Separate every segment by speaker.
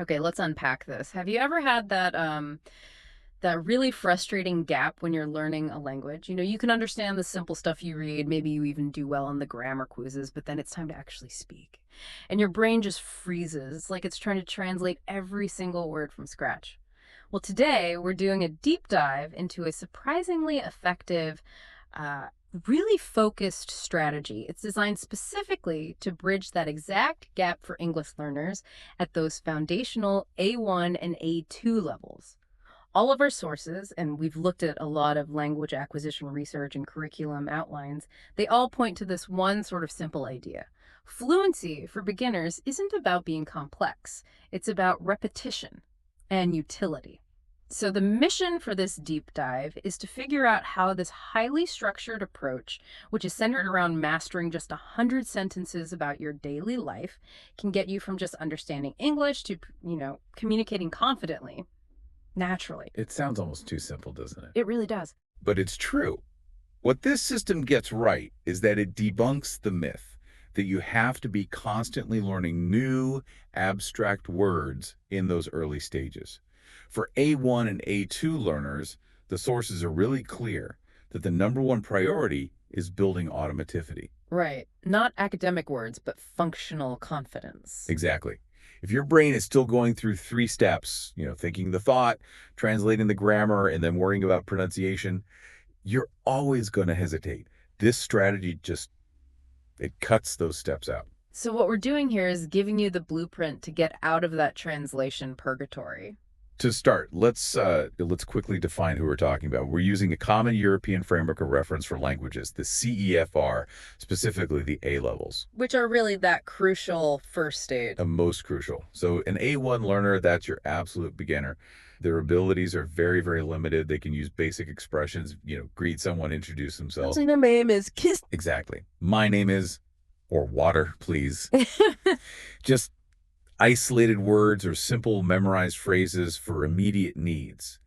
Speaker 1: Okay, let's unpack this. Have you ever had that really frustrating gap when you're learning a language? You know, you can understand the simple stuff you read, maybe you even do well on the grammar quizzes, but then it's time to actually speak. And your brain just freezes. It's like it's trying to translate every single word from scratch. Well, today we're doing a deep dive into a surprisingly effective, uh, really focused strategy. It's designed specifically to bridge that exact gap for English learners at those foundational A1 and A2 levels. All of our sources, and we've looked at a lot of language acquisition research and curriculum outlines, they all point to this one sort of simple idea. Fluency for beginners isn't about being complex, it's about repetition and utility. So, the mission for this deep dive is to figure out how this highly structured approach, which is centered around mastering just 100 sentences about your daily life, can get you from just understanding English to, communicating confidently, naturally.
Speaker 2: It sounds almost too simple, doesn't it?
Speaker 1: It really does.
Speaker 2: But it's true. What this system gets right is that it debunks the myth that you have to be constantly learning new, abstract words in those early stages. For A1 and A2 learners, the sources are really clear that the number one priority is building automaticity.
Speaker 1: Right. Not academic words, but functional confidence.
Speaker 2: Exactly. If your brain is still going through three steps, thinking the thought, translating the grammar, and then worrying about pronunciation, you're always going to hesitate. This strategy it cuts those steps out.
Speaker 1: So, what we're doing here is giving you the blueprint to get out of that translation purgatory.
Speaker 2: To start, let's quickly define who we're talking about. We're using a common European framework of reference for languages, the CEFR, specifically the A levels.
Speaker 1: Which are really that crucial first stage.
Speaker 2: The most crucial. So an A1 learner, that's your absolute beginner. Their abilities are very, very limited. They can use basic expressions, greet someone, introduce themselves.
Speaker 1: My name is Kiss.
Speaker 2: Exactly. My name is, or water, please. Just isolated words or simple memorized phrases for immediate needs.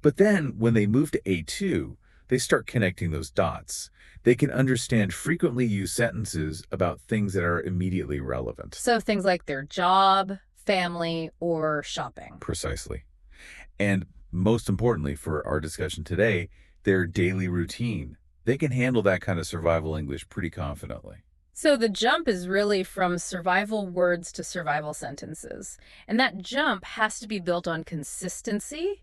Speaker 2: But then when they move to A2, they start connecting those dots. They can understand frequently used sentences about things that are immediately relevant.
Speaker 1: So things like their job, family, or shopping.
Speaker 2: Precisely. And most importantly for our discussion today, their daily routine. They can handle that kind of survival English pretty confidently.
Speaker 1: So the jump is really from survival words to survival sentences. And that jump has to be built on consistency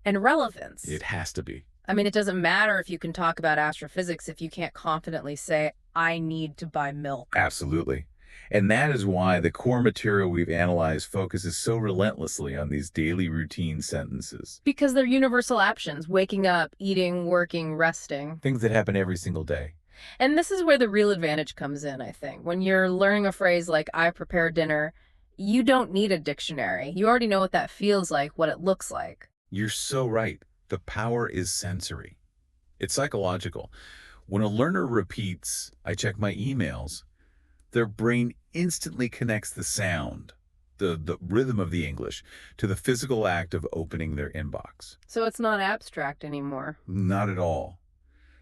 Speaker 1: and relevance.
Speaker 2: It has to be.
Speaker 1: I mean, it doesn't matter if you can talk about astrophysics if you can't confidently say, I need to buy milk.
Speaker 2: Absolutely. And that is why the core material we've analyzed focuses so relentlessly on these daily routine sentences.
Speaker 1: Because they're universal actions: waking up, eating, working, resting.
Speaker 2: Things that happen every single day.
Speaker 1: And this is where the real advantage comes in, I think. When you're learning a phrase like, I prepare dinner, you don't need a dictionary. You already know what that feels like, what it looks like.
Speaker 2: You're so right. The power is sensory. It's psychological. When a learner repeats, I check my emails, their brain instantly connects the sound, the rhythm of the English, to the physical act of opening their inbox.
Speaker 1: So it's not abstract anymore.
Speaker 2: Not at all.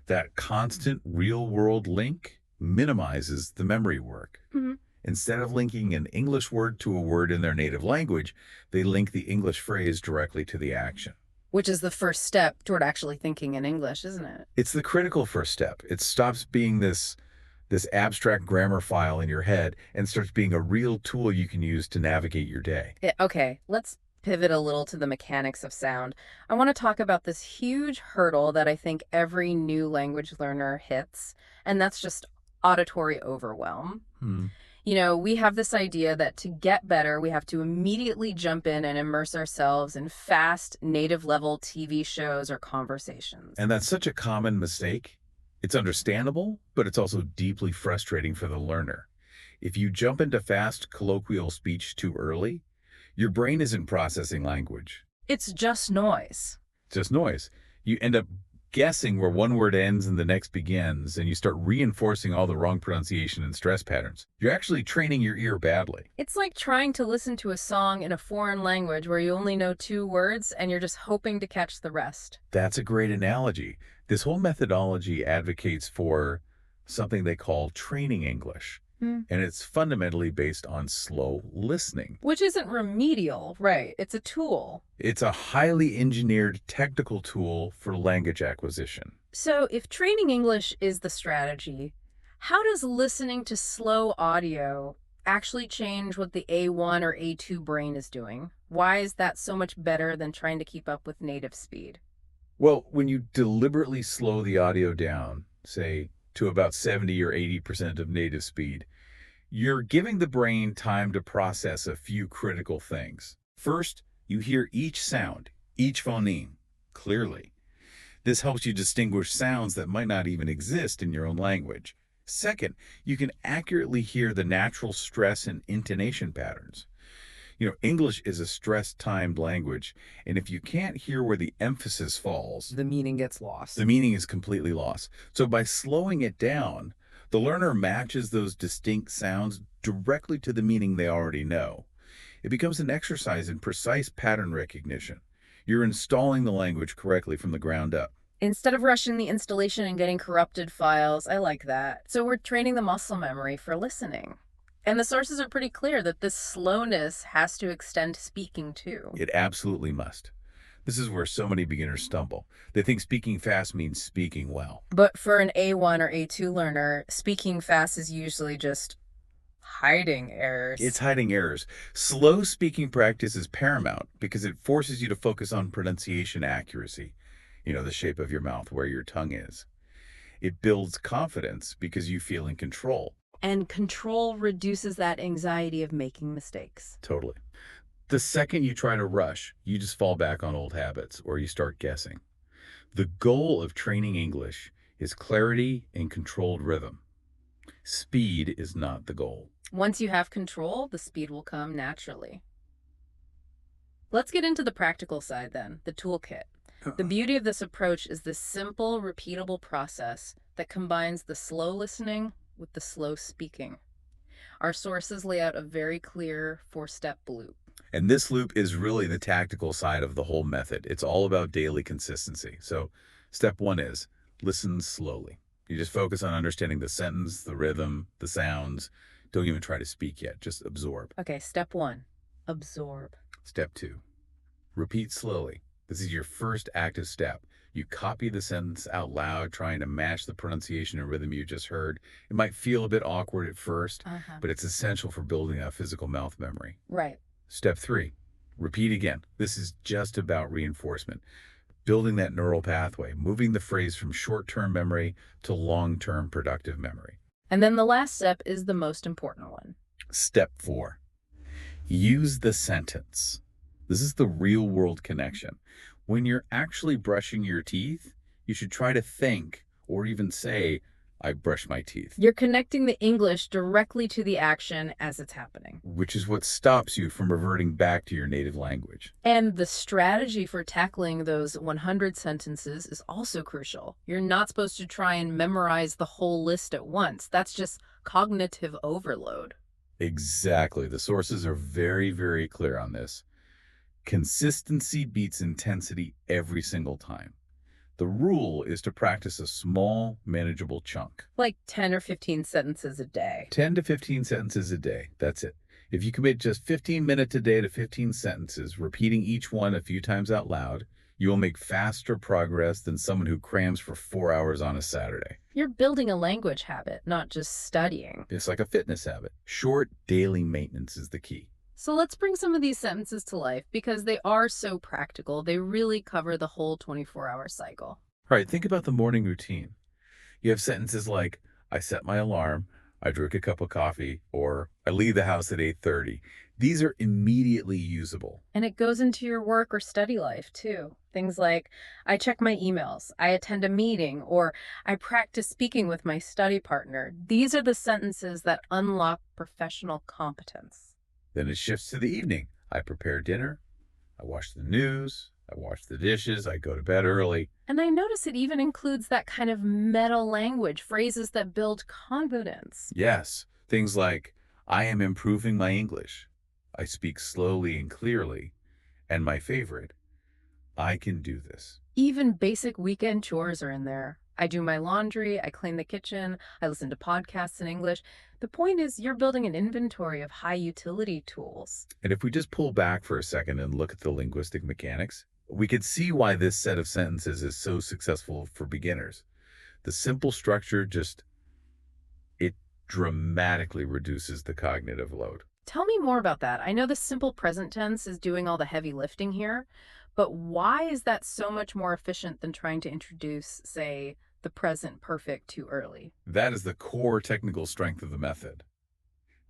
Speaker 2: That constant real-world link minimizes the memory work.
Speaker 1: Mm-hmm.
Speaker 2: Instead of linking an English word to a word in their native language, they link the English phrase directly to the action.
Speaker 1: Which is the first step toward actually thinking in English, isn't it?
Speaker 2: It's the critical first step. It stops being this abstract grammar file in your head and starts being a real tool you can use to navigate your day.
Speaker 1: Okay, let's pivot a little to the mechanics of sound. I want to talk about this huge hurdle that I think every new language learner hits, and that's just auditory overwhelm. We have this idea that to get better, we have to immediately jump in and immerse ourselves in fast, native-level TV shows or conversations.
Speaker 2: And that's such a common mistake. It's understandable, but it's also deeply frustrating for the learner. If you jump into fast, colloquial speech too early, your brain isn't processing language.
Speaker 1: It's just noise.
Speaker 2: Just noise. You end up guessing where one word ends and the next begins, and you start reinforcing all the wrong pronunciation and stress patterns. You're actually training your ear badly.
Speaker 1: It's like trying to listen to a song in a foreign language where you only know 2 words and you're just hoping to catch the rest.
Speaker 2: That's a great analogy. This whole methodology advocates for something they call training English.
Speaker 1: Hmm.
Speaker 2: and it's fundamentally based on slow listening.
Speaker 1: Which isn't remedial, right? It's a tool.
Speaker 2: It's a highly engineered technical tool for language acquisition.
Speaker 1: So, if training English is the strategy, how does listening to slow audio actually change what the A1 or A2 brain is doing? Why is that so much better than trying to keep up with native speed?
Speaker 2: Well, when you deliberately slow the audio down, say to about 70 or 80% of native speed, you're giving the brain time to process a few critical things. First, you hear each sound, each phoneme, clearly. This helps you distinguish sounds that might not even exist in your own language. Second, you can accurately hear the natural stress and intonation patterns. English is a stress-timed language, and if you can't hear where the emphasis falls,
Speaker 1: The meaning gets
Speaker 2: the
Speaker 1: lost.
Speaker 2: meaning is completely lost. So by slowing it down, the learner matches those distinct sounds directly to the meaning they already know. It becomes an exercise in precise pattern recognition. You're installing the language correctly from the ground up.
Speaker 1: Instead of rushing the installation and getting corrupted files, I like that. So we're training the muscle memory for listening. And the sources are pretty clear that this slowness has to extend to speaking too.
Speaker 2: It absolutely must. This is where so many beginners stumble. They think speaking fast means speaking well.
Speaker 1: But for an A1 or A2 learner, speaking fast is usually just hiding
Speaker 2: It's
Speaker 1: errors.
Speaker 2: hiding errors. Slow speaking practice is paramount because it forces you to focus on pronunciation accuracy. The shape of your mouth, where your tongue is. It builds confidence because you feel in control.
Speaker 1: And control reduces that anxiety of making mistakes.
Speaker 2: Totally. The second you try to rush, you just fall back on old habits or you start guessing. The goal of training English is clarity and controlled rhythm. Speed is not the goal.
Speaker 1: Once you have control, the speed will come naturally. Let's get into the practical side then, the toolkit. The beauty of this approach is this simple, repeatable process that combines the slow listening with the slow speaking. Our sources lay out a very clear four-step loop.
Speaker 2: And this loop is really the tactical side of the whole method. It's all about daily consistency. So step one is listen slowly. You just focus on understanding the sentence, the rhythm, the sounds. Don't even try to speak yet. Just absorb.
Speaker 1: Okay, step one, absorb.
Speaker 2: Step two, repeat slowly. This is your first active step. You copy the sentence out loud, trying to match the pronunciation and rhythm you just heard. It might feel a bit awkward at first,
Speaker 1: Uh-huh.
Speaker 2: but it's essential for building a physical mouth memory.
Speaker 1: Right.
Speaker 2: Step three, repeat again. This is just about reinforcement, building that neural pathway, moving the phrase from short-term memory to long-term productive memory.
Speaker 1: And then the last step is the most important one.
Speaker 2: Step four, use the sentence. This is the real-world connection. When you're actually brushing your teeth, you should try to think or even say, I brush my teeth,
Speaker 1: You're connecting the English directly to the action as it's happening.
Speaker 2: which is what stops you from reverting back to your native language.
Speaker 1: And the strategy for tackling those 100 sentences is also crucial. You're not supposed to try and memorize the whole list at once. That's just cognitive overload.
Speaker 2: Exactly. The sources are very, very clear on this. Consistency beats intensity every single time. The rule is to practice a small, manageable chunk.
Speaker 1: Like 10 or 15 sentences a day.
Speaker 2: 10 to 15 sentences a day. That's it. If you commit just 15 minutes a day to 15 sentences, repeating each one a few times out loud, you will make faster progress than someone who crams for 4 hours on a Saturday.
Speaker 1: You're building a language habit, not just studying.
Speaker 2: It's like a fitness habit. Short, daily maintenance is the key.
Speaker 1: So let's bring some of these sentences to life because they are so practical. They really cover the whole 24-hour cycle.
Speaker 2: All right, think about the morning routine. You have sentences like, I set my alarm, I drink a cup of coffee, or I leave the house at 8:30. These are immediately usable.
Speaker 1: And it goes into your work or study life too. Things like, I check my emails, I attend a meeting, or I practice speaking with my study partner. These are the sentences that unlock professional competence.
Speaker 2: Then it shifts to the evening. I prepare dinner, I watch the news, I wash the dishes, I go to bed early.
Speaker 1: And I notice it even includes that kind of meta language, phrases that build confidence.
Speaker 2: Yes, things like, I am improving my English, I speak slowly and clearly, and my favorite, I can do this.
Speaker 1: Even basic weekend chores are in there. I do my laundry, I clean the kitchen, I listen to podcasts in English. The point is, you're building an inventory of high utility tools.
Speaker 2: And if we just pull back for a second and look at the linguistic mechanics, we could see why this set of sentences is so successful for beginners. The simple structure it dramatically reduces the cognitive load.
Speaker 1: Tell me more about that. I know the simple present tense is doing all the heavy lifting here, but why is that so much more efficient than trying to introduce, say, the present perfect too early?
Speaker 2: That is the core technical strength of the method.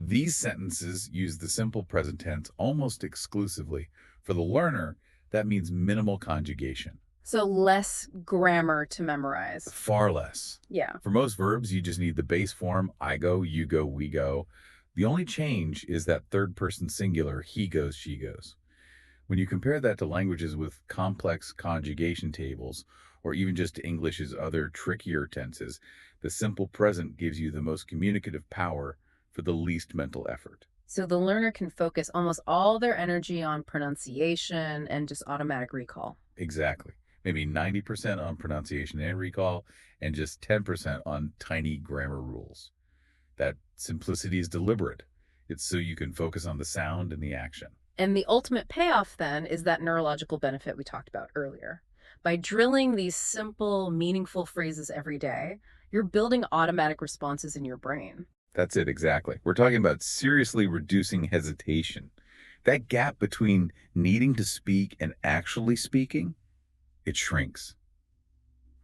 Speaker 2: These sentences use the simple present tense almost exclusively. For the learner, that means minimal conjugation.
Speaker 1: So less grammar to memorize.
Speaker 2: Far less.
Speaker 1: Yeah.
Speaker 2: For most verbs, you just need the base form, I go, you go, we go. The only change is that third person singular, he goes, she goes. When you compare that to languages with complex conjugation tables, or even just English's other trickier tenses, the simple present gives you the most communicative power for the least mental effort.
Speaker 1: So the learner can focus almost all their energy on pronunciation and just automatic recall.
Speaker 2: Exactly. Maybe 90% on pronunciation and recall, and just 10% on tiny grammar rules. That simplicity is deliberate. It's so you can focus on the sound and the action.
Speaker 1: And the ultimate payoff then is that neurological benefit we talked about earlier. By drilling these simple, meaningful phrases every day, you're building automatic responses in your brain.
Speaker 2: That's it, exactly. We're talking about seriously reducing hesitation. That gap between needing to speak and actually speaking, it shrinks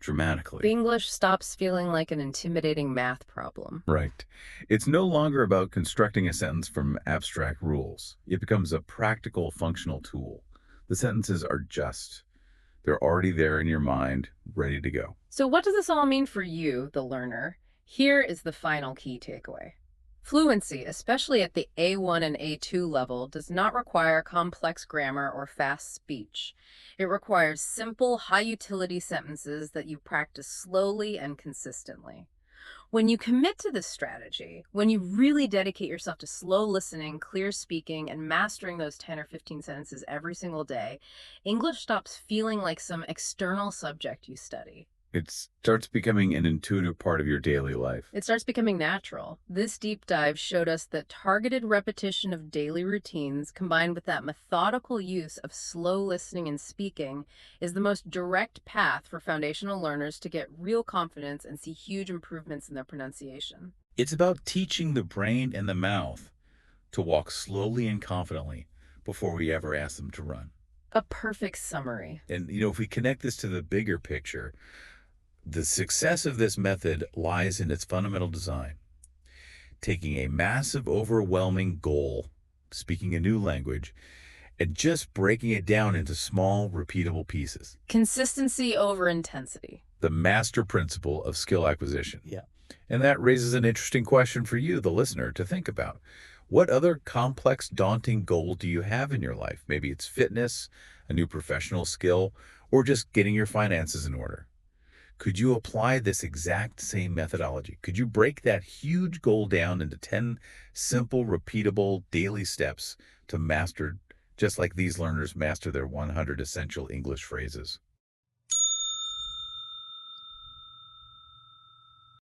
Speaker 2: dramatically.
Speaker 1: English stops feeling like an intimidating math problem.
Speaker 2: Right. It's no longer about constructing a sentence from abstract rules. It becomes a practical, functional tool. The sentences are they're already there in your mind, ready to go.
Speaker 1: So what does this all mean for you, the learner? Here is the final key takeaway. Fluency, especially at the A1 and A2 level, does not require complex grammar or fast speech. It requires simple, high-utility sentences that you practice slowly and consistently. When you commit to this strategy, when you really dedicate yourself to slow listening, clear speaking, and mastering those 10 or 15 sentences every single day, English stops feeling like some external subject you study.
Speaker 2: It starts becoming an intuitive part of your daily life.
Speaker 1: It starts becoming natural. This deep dive showed us that targeted repetition of daily routines combined with that methodical use of slow listening and speaking is the most direct path for foundational learners to get real confidence and see huge improvements in their pronunciation.
Speaker 2: It's about teaching the brain and the mouth to walk slowly and confidently before we ever ask them to run.
Speaker 1: A perfect summary.
Speaker 2: And, if we connect this to the bigger picture, the success of this method lies in its fundamental design. Taking a massive, overwhelming goal, speaking a new language, and just breaking it down into small, repeatable pieces.
Speaker 1: Consistency over intensity.
Speaker 2: The master principle of skill acquisition.
Speaker 1: Yeah.
Speaker 2: And that raises an interesting question for you, the listener, to think about. What other complex, daunting goal do you have in your life? Maybe it's fitness, a new professional skill, or just getting your finances in order. Could you apply this exact same methodology? Could you break that huge goal down into 10 simple, repeatable daily steps to master, just like these learners master their 100 essential English phrases?